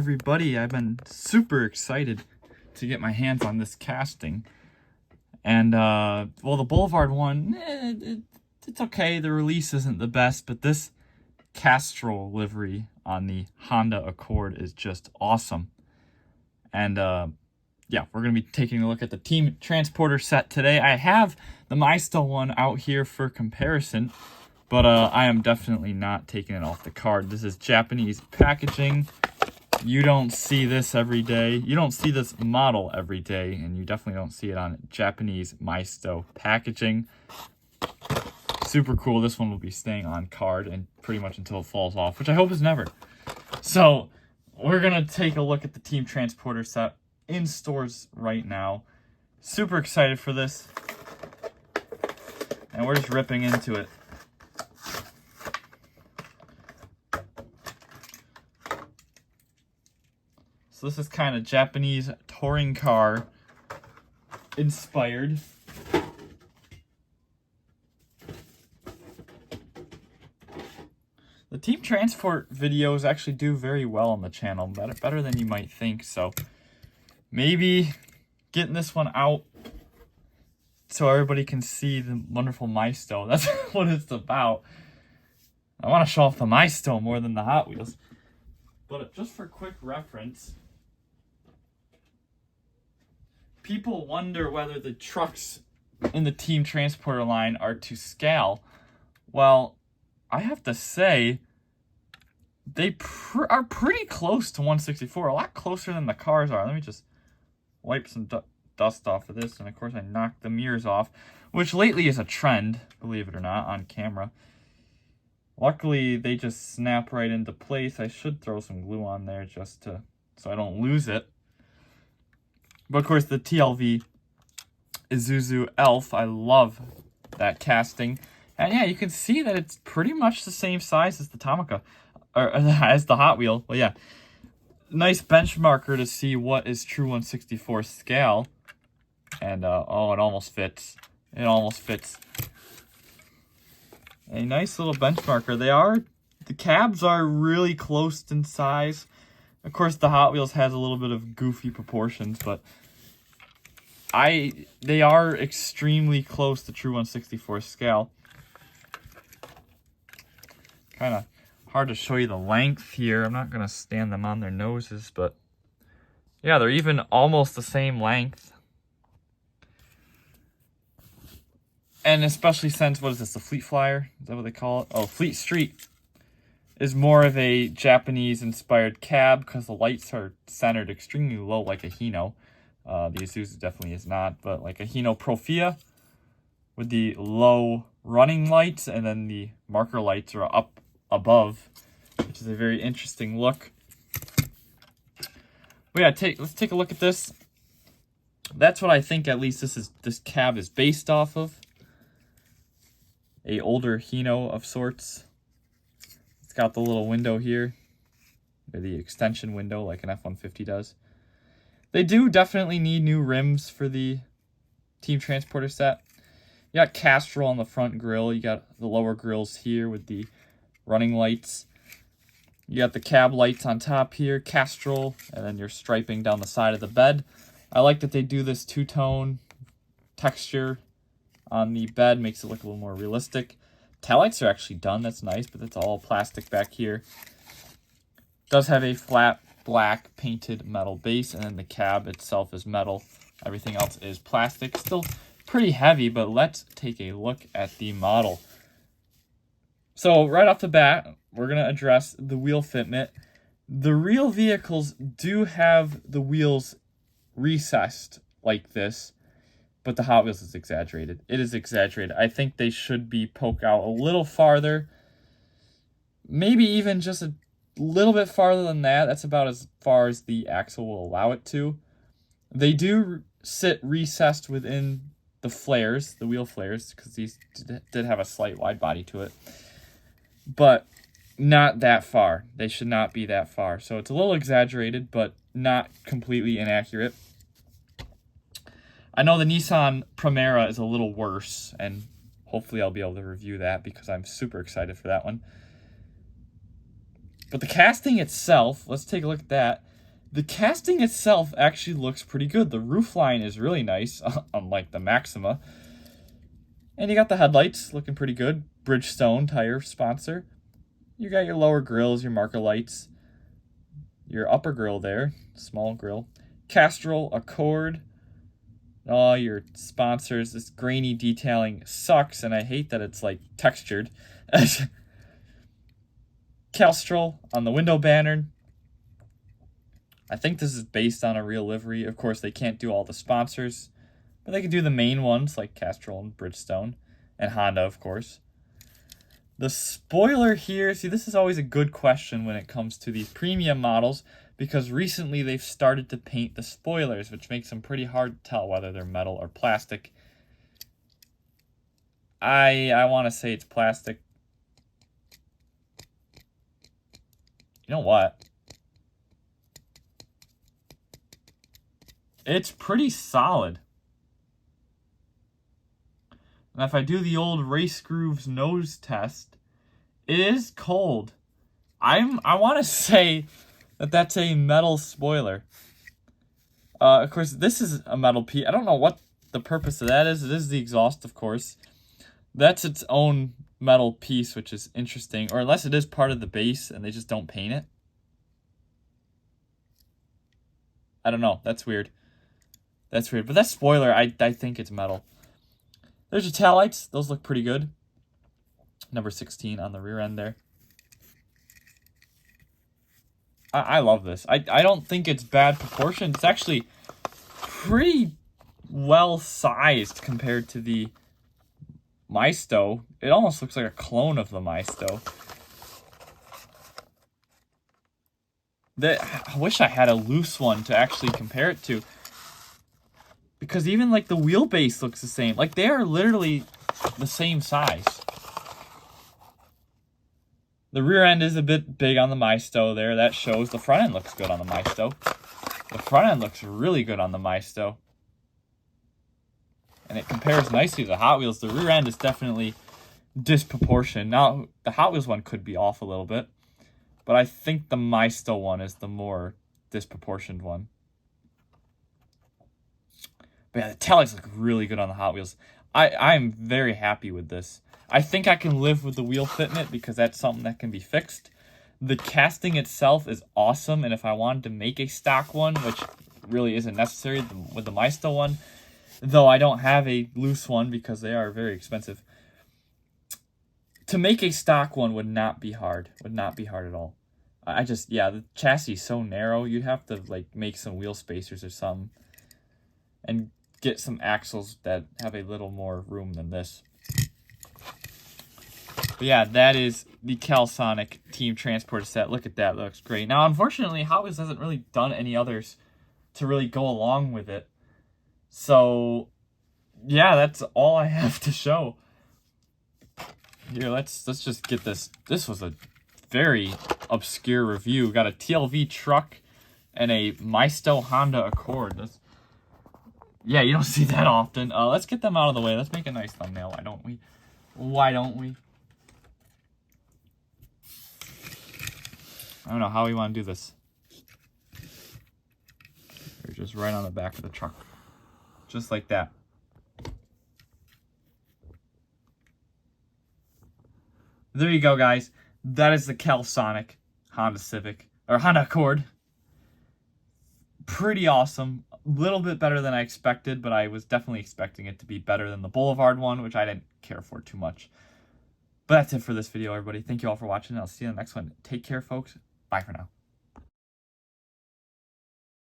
everybody. I've been super excited to get my hands on this casting. And, well, the Boulevard one, it's okay. The release isn't the best, but this Castrol livery on the Honda Accord is just awesome. And, yeah, we're going to be taking a look at the Team Transporter set today. I have the Maisto one out here for comparison, but I am definitely not taking it off the card. This is Japanese packaging. You don't see this every day. You don't see this model every day, and you definitely don't see it on Japanese Maisto packaging. Super cool. This one will be staying on card and pretty much until it falls off, which I hope is never. So we're going to take a look at the Team Transporter set in stores right now. Super excited for this. And we're just ripping into it. So this is kind of Japanese touring car inspired. The Team Transport videos actually do very well on the channel, better than you might think, so maybe getting this one out so everybody can see the wonderful Maisto. That's what it's about. I want to show off the Maisto more than the Hot Wheels. But just for quick reference, people wonder whether the trucks in the Team Transporter line are to scale. Well, I have to say, they are pretty close to 164, a lot closer than the cars are. Let me just wipe some dust off of this, and of course I knocked the mirrors off, which lately is a trend, believe it or not, on camera. Luckily, they just snap right into place. I should throw some glue on there just so I don't lose it. But of course, the TLV Isuzu Elf, I love that casting. And yeah, you can see that it's pretty much the same size as the Tomica, or as the Hot Wheel. Well, yeah, nice benchmarker to see what is true 1/64 scale. And oh, it almost fits. It almost fits. A nice little benchmarker. The cabs are really close in size. Of course, the Hot Wheels has a little bit of goofy proportions, but they are extremely close to true 1/64 scale. Kind of hard to show you the length here. I'm not going to stand them on their noses, but yeah, they're even almost the same length. And especially since, what is this, the Fleet Flyer? Is that what they call it? Oh, Fleet Street is more of a Japanese-inspired cab because the lights are centered extremely low like a Hino. The Isuzu definitely is not, but like a Hino Profia with the low running lights, and then the marker lights are up above, which is a very interesting look. But yeah, let's take a look at this. That's what I think at least this cab is based off of. A older Hino of sorts. It's got the little window here, or the extension window like an F-150 does. They do definitely need new rims for the Team Transporter set. You got Castrol on the front grille. You got the lower grills here with the running lights. You got the cab lights on top here, Castrol, and then your striping down the side of the bed. I like that they do this two-tone texture on the bed, makes it look a little more realistic. Taillights are actually done, that's nice, but it's all plastic back here. Does have a flat black painted metal base, and then the cab itself is metal. Everything else is plastic. Still pretty heavy, but let's take a look at the model. So right off the bat, we're going to address the wheel fitment. The real vehicles do have the wheels recessed like this, but the Hot Wheels is exaggerated. It is exaggerated. I think they should be poked out a little farther. Maybe even just a little bit farther than that. That's about as far as the axle will allow it to. They do sit recessed within the flares, the wheel flares, because these did have a slight wide body to it. But not that far. They should not be that far. So it's a little exaggerated, but not completely inaccurate. I know the Nissan Primera is a little worse, and hopefully I'll be able to review that because I'm super excited for that one. But the casting itself, let's take a look at that. The casting itself actually looks pretty good. The roofline is really nice, unlike the Maxima. And you got the headlights looking pretty good. Bridgestone tire sponsor. You got your lower grills, your marker lights. Your upper grill there, small grill. Castrol, Accord. All your sponsors. This grainy detailing sucks, and I hate that it's like textured. Castrol on the window banner. I think this is based on a real livery. Of course, they can't do all the sponsors, but they can do the main ones like Castrol and Bridgestone, and Honda, of course. The spoiler here, see, this is always a good question when it comes to these premium models, because recently they've started to paint the spoilers, which makes them pretty hard to tell whether they're metal or plastic. I want to say it's plastic. You know what? It's pretty solid. And if I do the old race grooves nose test, it is cold. I want to say that that's a metal spoiler. Of course, this is a metal piece. I don't know what the purpose of that is. It is the exhaust, of course. That's its own metal piece, which is interesting. Or unless it is part of the base and they just don't paint it. I don't know. That's weird. That's weird. But that spoiler, I think it's metal. There's your tail lights. Those look pretty good. Number 16 on the rear end there. I love this. I don't think it's bad proportion. It's actually pretty well sized compared to the Maisto. It almost looks like a clone of the Maisto. I wish I had a loose one to actually compare it to. Because even like the wheelbase looks the same. Like they are literally the same size. The rear end is a bit big on the Maisto there. That shows. The front end looks good on the Maisto. The front end looks really good on the Maisto. And it compares nicely to the Hot Wheels. The rear end is definitely disproportionate. Now, the Hot Wheels one could be off a little bit. But I think the Maisto one is the more disproportioned one. But yeah, the taillights look really good on the Hot Wheels. I'm very happy with this. I think I can live with the wheel fitment because that's something that can be fixed. The casting itself is awesome, and if I wanted to make a stock one, which really isn't necessary with the Maisto one, though I don't have a loose one because they are very expensive, to make a stock one would not be hard. Would not be hard at all. The chassis is so narrow, you'd have to like make some wheel spacers or something and get some axles that have a little more room than this. But yeah, that is the Celsonic Team Transporter set. Look at that. That looks great. Now, unfortunately, Hot Wheels hasn't really done any others to really go along with it. So, yeah, that's all I have to show. Here, let's just get this. This was a very obscure review. Got a TLV truck and a Maisto Honda Accord. Yeah, you don't see that often. Let's get them out of the way. Let's make a nice thumbnail. Why don't we? Why don't we? I don't know how we want to do this. They're just right on the back of the truck. Just like that. There you go, guys. That is the Celsonic Honda Civic, or Honda Accord. Pretty awesome. A little bit better than I expected, but I was definitely expecting it to be better than the Boulevard one, which I didn't care for too much. But that's it for this video, everybody. Thank you all for watching. I'll see you in the next one. Take care, folks. Bye for now.